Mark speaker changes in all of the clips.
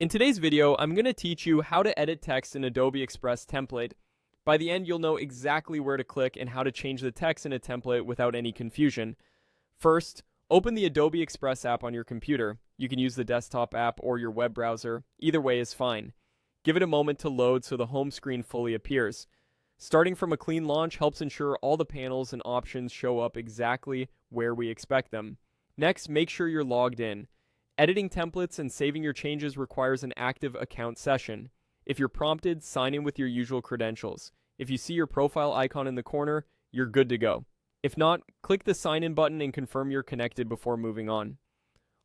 Speaker 1: In today's video, I'm going to teach you how to edit text in Adobe Express template. By the end, you'll know exactly where to click and how to change the text in a template without any confusion. First, open the Adobe Express app on your computer. You can use the desktop app or your web browser. Either way is fine. Give it a moment to load so the home screen fully appears. Starting from a clean launch helps ensure all the panels and options show up exactly where we expect them. Next, make sure you're logged in. Editing templates and saving your changes requires an active account session. If you're prompted, sign in with your usual credentials. If you see your profile icon in the corner, you're good to go. If not, click the sign in button and confirm you're connected before moving on.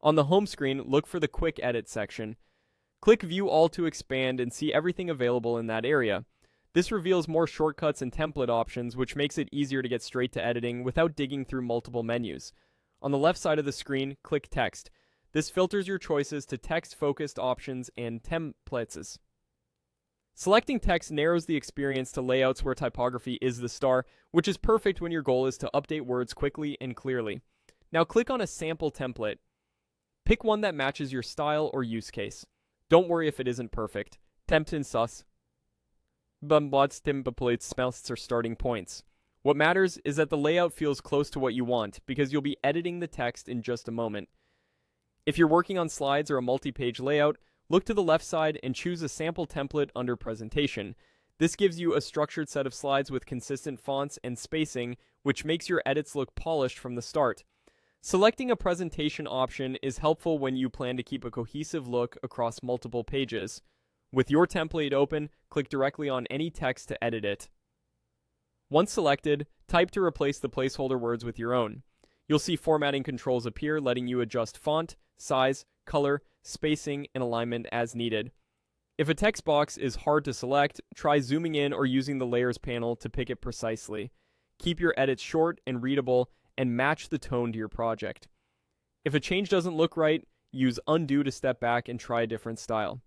Speaker 1: On the home screen, look for the Quick Edit section. Click View All to expand and see everything available in that area. This reveals more shortcuts and template options, which makes it easier to get straight to editing without digging through multiple menus. On the left side of the screen, click Text. This filters your choices to text-focused options and templates. Selecting text narrows the experience to layouts where typography is the star, which is perfect when your goal is to update words quickly and clearly. Now click on a sample template. Pick one that matches your style or use case. Don't worry if it isn't perfect. Tempt and sus. Bumbots templates smells are starting points. What matters is that the layout feels close to what you want, because you'll be editing the text in just a moment. If you're working on slides or a multi-page layout, look to the left side and choose a sample template under Presentation. This gives you a structured set of slides with consistent fonts and spacing, which makes your edits look polished from the start. Selecting a presentation option is helpful when you plan to keep a cohesive look across multiple pages. With your template open, click directly on any text to edit it. Once selected, type to replace the placeholder words with your own. You'll see formatting controls appear, letting you adjust font, size, color, spacing, and alignment as needed. If a text box is hard to select, try zooming in or using the Layers panel to pick it precisely. Keep your edits short and readable, and match the tone to your project. If a change doesn't look right, use Undo to step back and try a different style.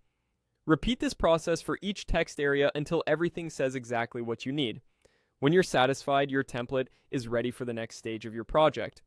Speaker 1: Repeat this process for each text area until everything says exactly what you need. When you're satisfied, your template is ready for the next stage of your project.